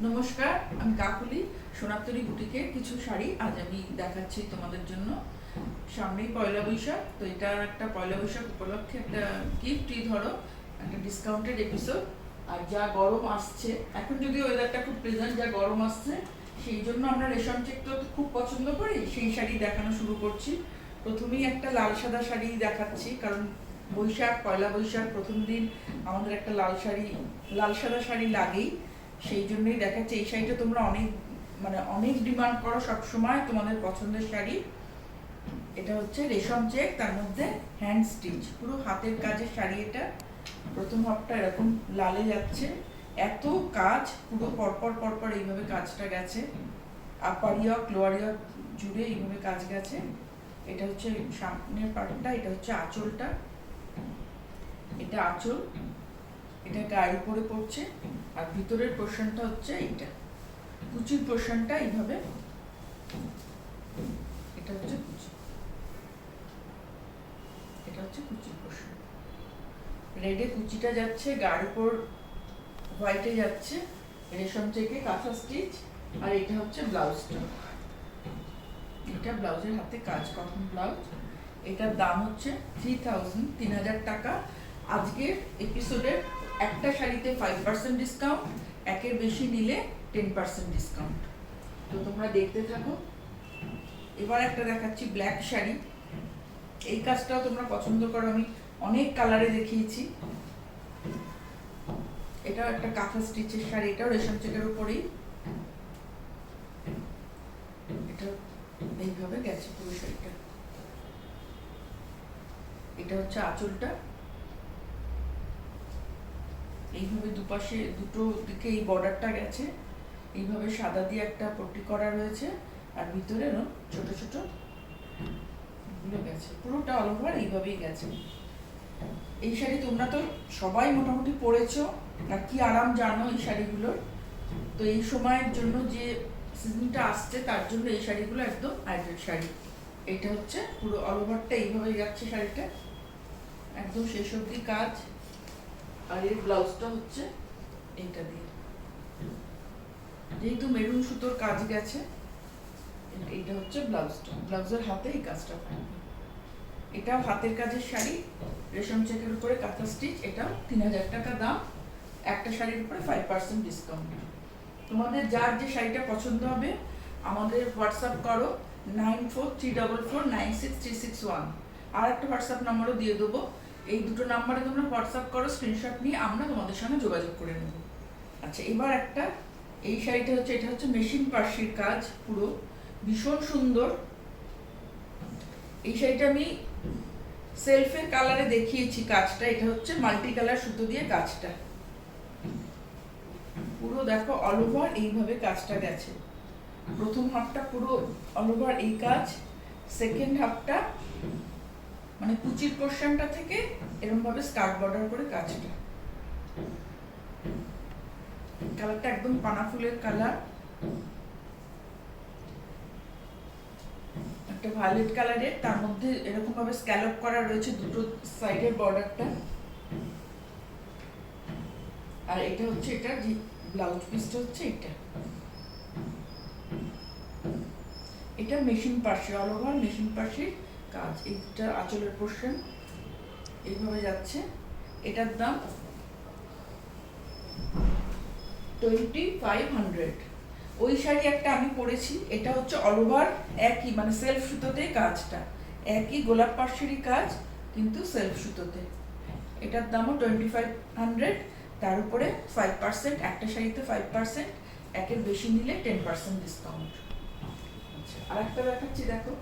নমস্কার, আমি কাকুলি। সোনারতরী বুটিকের কিছু শাড়ি আজ আমি দেখাচ্ছি তোমাদের জন্য। সামনেই পয়লা বৈশাখ, তো এটা একটা পয়লা বৈশাখ উপলক্ষে একটা গিফটই ধরো, একটা ডিসকাউন্টেড এপিসোড। আর যা গরম আসছে এখন, যদিও ওয়েদারটা খুব প্লেজেন্ট, যা গরম আসছে সেই জন্য আমরা রেশম চেক তো খুব পছন্দ করি, সেই শাড়ি দেখানো শুরু করছি। প্রথমেই একটা লাল সাদা শাড়ি দেখাচ্ছি, কারণ বৈশাখ, পয়লা বৈশাখ প্রথম দিন আমাদের একটা লাল সাদা শাড়ি লাগেই। সেই জন্যই দেখাচ্ছে। এই শাড়িটা তোমরা অনেক ডিমান্ড করো সবসময়, তোমাদের পছন্দের শাড়ি। এটা হচ্ছে রেশম চেক, তার মধ্যে হ্যান্ড স্টিচ, পুরো হাতের কাজের শাড়ি এটা। প্রথম হাফটা এরকম লালে যাচ্ছে, এত কাজ, পুরো পরপর পরপর এইভাবে কাজটা গেছে, আপার ইয়ক লোয়ার ইয়ক জুড়ে এইভাবে কাজ গেছে। এটা হচ্ছে সামনের পার্টটা, এটা হচ্ছে আঁচলটা, এটা আঁচল, এটা গায়ের উপরে পড়ছে। আর ভিতরের পোর্শনটা হচ্ছে এইটা, কুচির পোর্শনটা এইভাবে, এটা হচ্ছে কুচি, এটা হচ্ছে কুচির পোর্শন। রেডে কুচিটা যাচ্ছে, গায়ের উপর হোয়াইটে যাচ্ছে রেশম চেকে কাঁথা স্টিচ। আর এটা হচ্ছে ব্লাউজটা, এটা ব্লাউজের হাতে কাজ, কটন ব্লাউজ। এটার দাম হচ্ছে 3000 টাকা। আজকের এপিসোডের একটা শাড়িতে 5% ডিসকাউন্ট, একের বেশি নিলে 10% ডিসকাউন্ট। তো তোমরা দেখতে থাকো। এবার একটা দেখাচ্ছি ব্ল্যাক শাড়ি। এই কাজটাও তোমরা পছন্দ করো, আমি অনেক কালারে দেখিয়েছি। এটাও একটা কাঁথা স্টিচের শাড়ি, এটাও রেশম চেকের উপরেই। এটা এইভাবে গেছে পুরো শাড়িটা। এটা হচ্ছে আঁচলটা, এইভাবে দুপাশে দুটো দিকে এই বর্ডারটা গেছে, এইভাবে সাদা দিয়ে একটা পট্টি করা রয়েছে, আর ভিতরে ছোট ছোট গুলো গেছে, পুরোটা অল ওভার এইভাবেই গেছে। এই শাড়ি তোমরা তো সবাই মোটামুটি পরেছো, আর কি আরাম জানো এই শাড়িগুলোর। তো এই সময়ের জন্য, যে সিজনটা আসছে তার জন্য এই শাড়িগুলো একদম আইটেড শাড়ি। এটা হচ্ছে পুরো অল ওভারটা এইভাবে যাচ্ছে শাড়িটা, একদম শেষ অবধি কাজ। আর এর ব্লাউজটা হচ্ছে এইটা দিয়ে, যেহেতু মেরুন সুতোর কাজ গেছে, এইটা হচ্ছে ব্লাউজটা, ব্লাউজের হাতে এই কাজটা থাকবে। এটাও হাতের কাজের শাড়ি, রেশম চেকের উপরে কাঁথা স্টিচ। এটাও 3000 টাকা দাম, একটা শাড়ির উপরে 5% ডিসকাউন্ট। তোমাদের যার যে শাড়িটা পছন্দ হবে আমাদের হোয়াটসঅ্যাপ করো 9434496361। আর একটা হোয়াটসঅ্যাপ নাম্বারও দিয়ে দেবো। এই দুটো নাম্বারে তোমরা হোয়াটসঅ্যাপ করো, স্ক্রিনশট নিয়ে আমরা তোমাদের সঙ্গে যোগাযোগ করে নেব। আচ্ছা, এবার একটা, এই শাড়িটা হচ্ছে, এটা হচ্ছে মেশিন পার্সির কাজ, পুরো ভীষণ সুন্দর। এই শাড়িটা আমি সেলফের কালারে দেখিয়েছি কাজটা, এটা হচ্ছে মাল্টি কালার সুতো দিয়ে কাজটা, পুরো দেখো অল ওভার এইভাবে কাজটা গেছে। প্রথম হাফটা পুরো অল ওভার এই কাজ, সেকেন্ড হাফটা মানে কুচির পোর্শনটা থেকে এরকম ভাবে স্কার্ট বর্ডার করে কাজটা। কালারটা একদম পানা ফুলের কালার, একটা ভায়োলেট কালারের, তার মধ্যে এরকম ভাবে স্ক্যালপ করা রয়েছে দুটো সাইডের বর্ডারটা। আর এটা হচ্ছে, এটা যে ব্লাউজ পিসটা হচ্ছে এটা, এটা মেশিন পার্সি, অল ওভার মেশিন পার্সির কাজ। এইটা আঁচলের পোর্শন এইভাবে যাচ্ছে। এটার দাম 2500। ওই শাড়ি একটা আমি পরেছি, এটা হচ্ছে অল ওভার একই, মানে সেলফ সুতোতে কাজটা, একই গোলাপ পার্সিরই কাজ কিন্তু সেলফ সুতোতে। এটার দামও 2500, তার উপরে 5%, একটা শাড়িতে 5%, একের বেশি নিলে 10% ডিসকাউন্ট। আচ্ছা, আর একটা দেখাচ্ছি, দেখো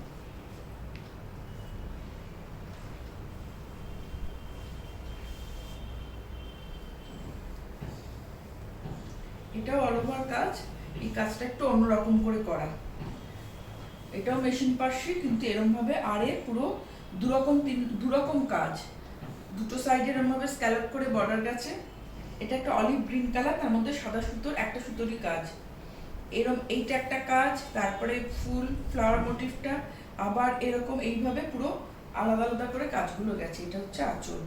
এটাও অল ওভার কাজ, এই কাজটা একটু অন্যরকম করে করা। এটাও মেশিন পার্সি কিন্তু এরকম ভাবে, আরে পুরো দুরকম কাজ, দুটো সাইডে এরকম ভাবে স্ক্যালপ করে বর্ডার গেছে। এটা একটা অলিভ গ্রিন কালার, তার মধ্যে সাদা সুতোর একটা সুতোরই কাজ, এরকম এইটা একটা কাজ, তারপরে ফুল ফ্লাওয়ার মোটিভটা, আবার এরকম এইভাবে পুরো আলাদা আলাদা করে কাজগুলো গেছে। এটা হচ্ছে আঁচল,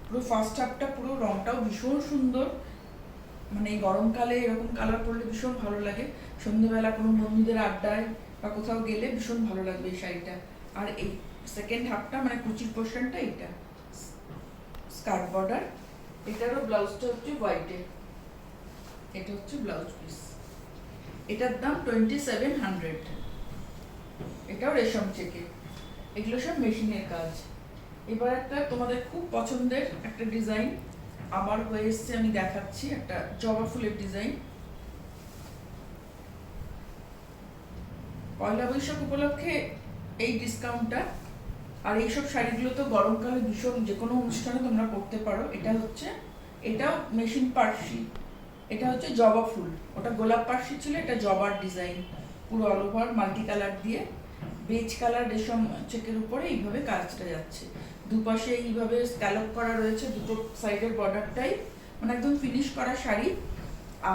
পুরো ফার্স্ট হাফটা পুরো রংটাও ভীষণ সুন্দর, মানে এই গরমকালে এরকম কালার পরলে ভীষণ ভালো লাগে, সন্ধ্যেবেলা কোনো বন্ধুদের আড্ডায় বা কোথাও গেলে ভীষণ ভালো লাগবে এই শাড়িটা। আর এই সেকেন্ড হাফটা মানে কুচির পোর্শনটা এইটা স্কার্ট বর্ডার, এটারও ব্লাউজটা হচ্ছে হোয়াইটে, এটা হচ্ছে ব্লাউজ পিস। এটার দাম 2700, এটাও রেশম চেকে, এগুলো সব মেশিনের কাজ। এবার একটা তোমাদের খুব পছন্দের একটা ডিজাইন আবার হয়ে এসছে, আমি দেখাচ্ছি একটা জবা ফুলের ডিজাইন। পয়লা বৈশাখ উপলক্ষে এই ডিসকাউন্টটা, আর এইসব শাড়িগুলো তো গরমকালে ভীষণ যে কোনো অনুষ্ঠানে তোমরা পরতে পারো। এটা হচ্ছে, এটাও মেশিন পার্সি, এটা হচ্ছে জবা ফুল, ওটা গোলাপ পার্সি ছিল, এটা জবার ডিজাইন, পুরো অল ওভার মাল্টি কালার দিয়ে বেজ কালার রেশম চেকের উপরে এইভাবে কাজটা যাচ্ছে। দুপাশে এইভাবে স্ক্যালপ করা রয়েছে, দুটো সাইডের বর্ডারটাই মানে একদম ফিনিশ করা শাড়ি।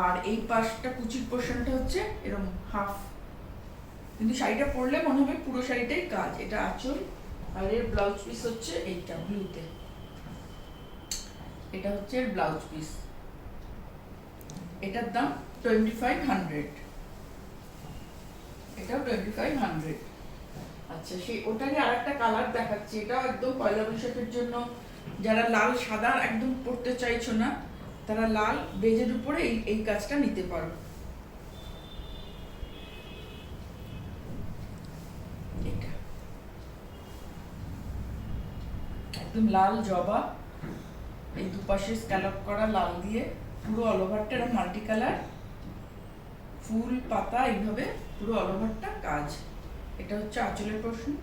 আর এই পাশটা কুচির পোর্শনটা হচ্ছে এরকম হাফ, কিন্তু শাড়িটা পরলে মনে হবে পুরো শাড়িটাই কাজ। এটা আঁচল, আর এর ব্লাউজ পিস হচ্ছে এইটা ব্লুতে, এটা হচ্ছে এর ব্লাউজ পিস। এটার দাম 2500, এটাও 2500। আচ্ছা, সেই ওটারই আরেকটা কালার দেখাচ্ছি, এটাও একদম পয়লা বৈশাখের জন্য, যারা লাল সাদা একদম পরতে চাইছো না তারা লাল বেজের উপরে এই কাজটা নিতে পারো। এটা একদম লাল জবা, এই দুপাশে স্ক্যালপ করা লাল দিয়ে পুরো অল ওভারটা এরকম মাল্টি কালার, ফুল পাতা এইভাবে পুরো অল ওভারটা কাজ। এটা হচ্ছে আঁচলের পোর্শন,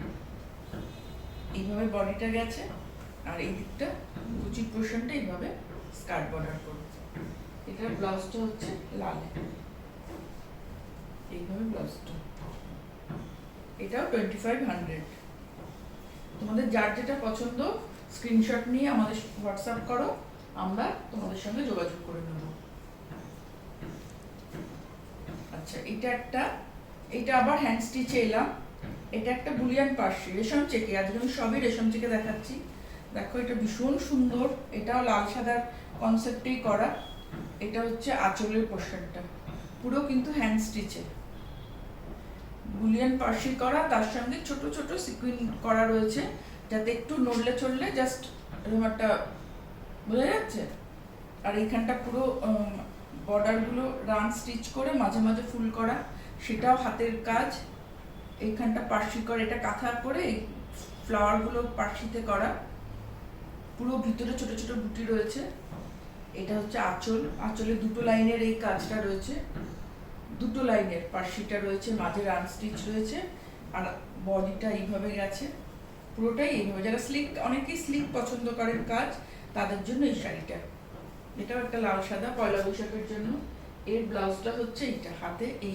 এইভাবে বডিটা গেছে, আর এই দিকটা কুচির পোর্শনটা এইভাবে স্কার্ট বর্ডার করবে। এটার ব্লাউজটা হচ্ছে লাল, এইভাবে ব্লাউজটা। এটাও 2500। তোমাদের যার যেটা পছন্দ স্ক্রিনশট নিয়ে আমাদের হোয়াটসঅ্যাপ করো, আমরা তোমাদের সঙ্গে যোগাযোগ করে নেব। আচ্ছা, এটা আবার হ্যান্ড স্টিচে এলাম। এটা একটা বুলিয়ান পার্সি রেশম চেকে, আজকে আমি সবই রেশম চেকে দেখাচ্ছি। দেখো এটা ভীষণ সুন্দর, এটাও লাল সাদার কনসেপ্টেই করা। এটা হচ্ছে আঁচলের পোর্শনটা, পুরো কিন্তু হ্যান্ড স্টিচে বুলিয়ান পার্সি করা, তার সঙ্গে ছোট ছোট সিকুইন করা রয়েছে, যাতে একটু নড়লে চললে জাস্ট এরকম একটা বোঝা যাচ্ছে। আর এইখানটা পুরো বর্ডারগুলো রান স্টিচ করে মাঝে মাঝে ফুল করা, সেটাও হাতের কাজ। এইখানটা পার্সি করে, এটা কাঁথা করে এই ফ্লাওয়ারগুলো পার্সিতে করা, পুরো ভিতরে ছোট ছোট বুটি রয়েছে। এটা হচ্ছে আঁচল, আঁচলে দুটো লাইনের এই কাজটা রয়েছে, দুটো লাইনের পার্সিটা রয়েছে, মাঝে রান স্টিচ রয়েছে, আর বডিটা এইভাবে গেছে পুরোটাই এইভাবে। যারা স্লিক, অনেকেই স্লিক পছন্দ করেন কাজ, তাদের জন্য এই শাড়িটা। এটাও একটা লাল সাদা পয়লা বৈশাখের জন্য। এর ব্লাউজটা হচ্ছে এইটা, হাতে এই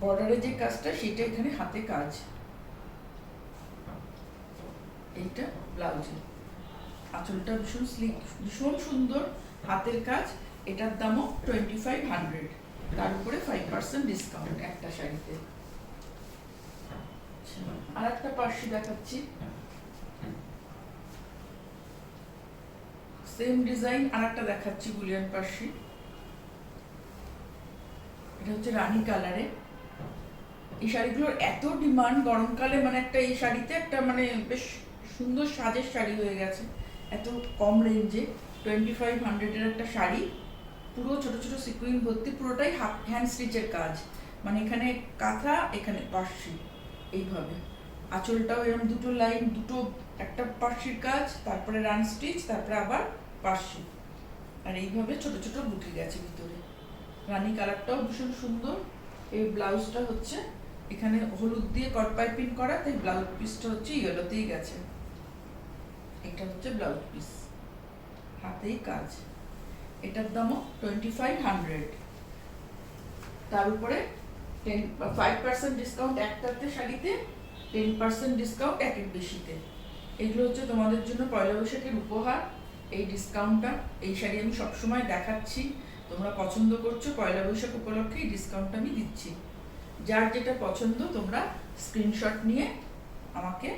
বর্ডারের যে কাজটা সেটা এখানে হাতে কাজ, এইটা ব্লাউজে। আঁচলটা ভীষণ স্লিক, ভীষণ সুন্দর হাতের কাজ। এটার দামও 2500, তার উপরে 5% ডিসকাউন্ট একটা শাড়িতে। আর একটা পার্সি দেখাচ্ছি, সেম ডিজাইন আর একটা দেখাচ্ছি বুলিয়ান পার্সি। এটা হচ্ছে রানী কালারে। এই শাড়িগুলোর এত ডিমান্ড গরমকালে, মানে একটা এই শাড়িতে একটা মানে বেশ সুন্দর সাজের শাড়ি হয়ে গেছে এত কম রেঞ্জে। 2500 এর একটা শাড়ি, পুরো ছোট ছোট সিকুইন ভর্তি, পুরোটাই হ্যান্ড স্টিচের কাজ, মানে এখানে কাঁথা এখানে পার্সি এইভাবে। আঁচলটাও এরকম দুটো লাইন, দুটো একটা পার্সির কাজ, তারপরে রান স্টিচ, তারপরে আবার পার্সি, আর এইভাবে ছোট ছোট বুটি গেছে ভিতরে। রানী কালারটাও ভীষণ সুন্দর। এই ব্লাউজটা হচ্ছে এখানে হলুদ দিয়ে কট পাইপিং করা, তাই ব্লাউজ পিসটা হচ্ছে ইয়েলোতেই গেছে। এটা হচ্ছে ব্লাউজ পিস, হাতেই কাজ। এটার দামও 2500, তার উপরে 5% ডিসকাউন্ট একটাতে শাড়িতে, 10% ডিসকাউন্ট একের বেশিতে। এগুলো হচ্ছে তোমাদের জন্য পয়লা বৈশাখের উপহার। এই ডিসকাউন্টটা, এই শাড়ি আমি সবসময় দেখাচ্ছি, তোমরা পছন্দ করছো, পয়লা বৈশাখ উপলক্ষে এই ডিসকাউন্টটা আমি দিচ্ছি। যার যেটা পছন্দ তোমরা স্ক্রিনশট নিয়ে আমাকে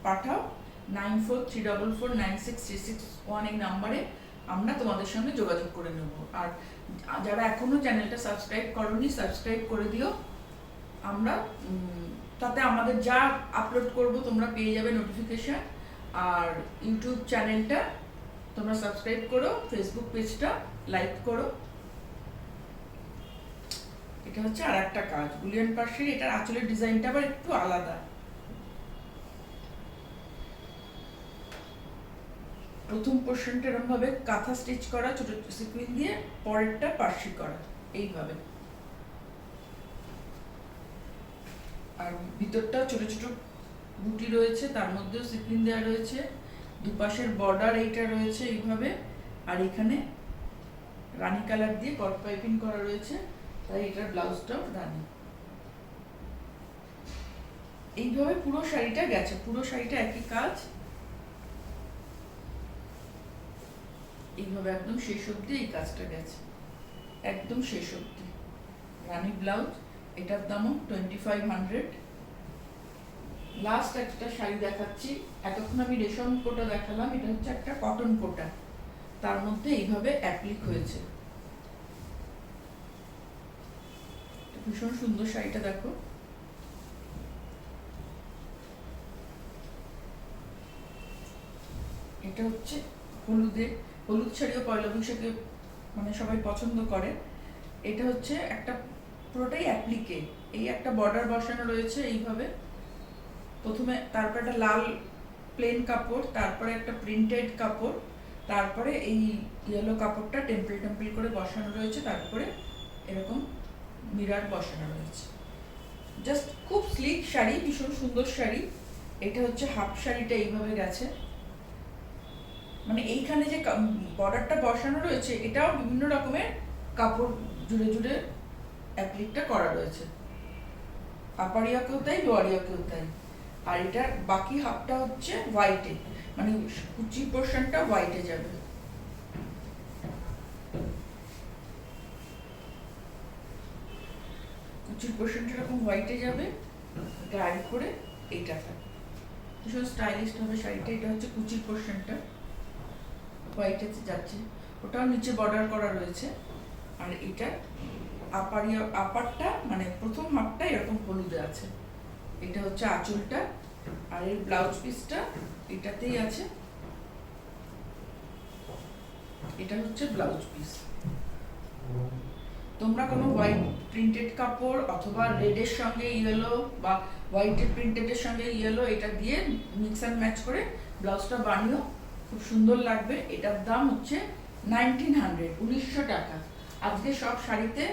পাঠাও, 9434496361 এই নাম্বারে আমরা তোমাদের সঙ্গে যোগাযোগ করে নেব। আর যারা এখনো চ্যানেলটা সাবস্ক্রাইব করোনি, সাবস্ক্রাইব করে দিও। আমরা তাতে আমাদের যা আপলোড করব তোমরা পেয়ে যাবে নোটিফিকেশন। আর ইউটিউব চ্যানেলটা তোমরা সাবস্ক্রাইব করো, ফেসবুক পেজটা লাইক করো। এটা হচ্ছে আর একটা কাজ, বুলিয়ান পার্সের। এটার আঁচলের ডিজাইনটা আবার একটু আলাদা। প্রথম পোর্শনটা এরকম ভাবে কাঁথা স্টিচ করা ছোট সিকুইন দিয়ে, পরেরটা পার্সি করা এইভাবে। আর ভিতরটা ছোট ছোট বুটি রয়েছে, তার মধ্যেও সিকুইন দেওয়া রয়েছে। দুপাশের বর্ডার এইটা রয়েছে এইভাবে। আর এখানে রানী কালার দিয়ে কট পাইপিং করা রয়েছে, তাই এটার ব্লাউজটাও রানী। এইভাবে পুরো শাড়িটা গেছে, পুরো শাড়িটা একই কাজ। এইভাবে একদম শেষ অবধি এই কাজটা গেছে, একদম শেষ অবধি। রানী ব্লাউজ, এটার দামও 2500। লাস্ট একটা শাড়ি দেখাচ্ছি। এতক্ষণ আমি রেশম কোটা দেখালাম, এটা হচ্ছে একটা কটন কোটা, তার মধ্যে এইভাবে অ্যাপ্লিক হয়েছে। ভীষণ সুন্দর শাড়িটা দেখো। এটা হচ্ছে হলুদ শাড়িও পয়লা বৈশাখে মানে সবাই পছন্দ করে। এটা হচ্ছে একটা পুরোটাই অ্যাপ্লিকে, এই একটা বর্ডার বসানো রয়েছে এইভাবে প্রথমে, তারপর একটা লাল প্লেন কাপড়, তারপরে একটা প্রিন্টেড কাপড়, তারপরে এই ইয়েলো কাপড়টা টেম্পল টেম্পল করে বসানো রয়েছে, তারপরে এরকম মিরার বসানো রয়েছে। জাস্ট খুব স্লিক শাড়ি, ভীষণ সুন্দর শাড়ি। এটা হচ্ছে হাফ শাড়িটা এইভাবে গেছে, মানে এইখানে যে বর্ডারটা বসানো রয়েছে এটাও বিভিন্ন রকমের কাপড় জুড়ে জুড়ে অ্যাপ্লিকটা করা রয়েছে। আপারিয়াকেও তাই, লোয়ারিয়াকেও তাই। আর এটার বাকি হাফটা হচ্ছে হোয়াইটে, মানে কুচি পোর্শনটা হোয়াইটে যাবে। কুচির পোর্শনটা এরকম হোয়াইটে যাবে, গায়ে করে এইটা থাকে। ভীষণ স্টাইলিশ হবে শাড়িটা। এটা হচ্ছে কুচির পোর্শনটা হোয়াইটে যাচ্ছে, ওটাও নিচে বর্ডার করা রয়েছে। আর এটা আপারটা মানে প্রথম হাফটা এরকম হলুদে আছে। এটা হচ্ছে আঁচলটা, আর এর ব্লাউজ পিসটা এটাতেই আছে। এটা হচ্ছে ব্লাউজ পিস। তোমরা কোনো হোয়াইট প্রিন্টেড কাপড় অথবা রেডের সঙ্গে ইয়েলো বা হোয়াইটের প্রিন্টেডের সঙ্গে ইয়েলো এটা দিয়ে মিক্স অ্যান্ড ম্যাচ করে ব্লাউজটা বানিও, খুব সুন্দর লাগবে। এটার দাম হচ্ছে 1900 টাকা। আজকে সব শাড়িতে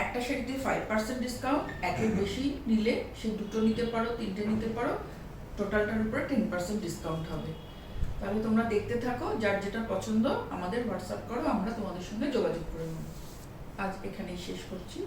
একটা শাড়িতে 5% ডিসকাউন্ট, একের বেশি নিলে সে দুটো নিতে পারো, তিনটে নিতে পারো, টোটালটার উপরে 10% ডিসকাউন্ট হবে। তাহলে তোমরা দেখতে থাকো, যার যেটা পছন্দ আমাদের হোয়াটসঅ্যাপ করো, আমরা তোমাদের সঙ্গে যোগাযোগ করে নেব। আজ এখানেই শেষ করছি।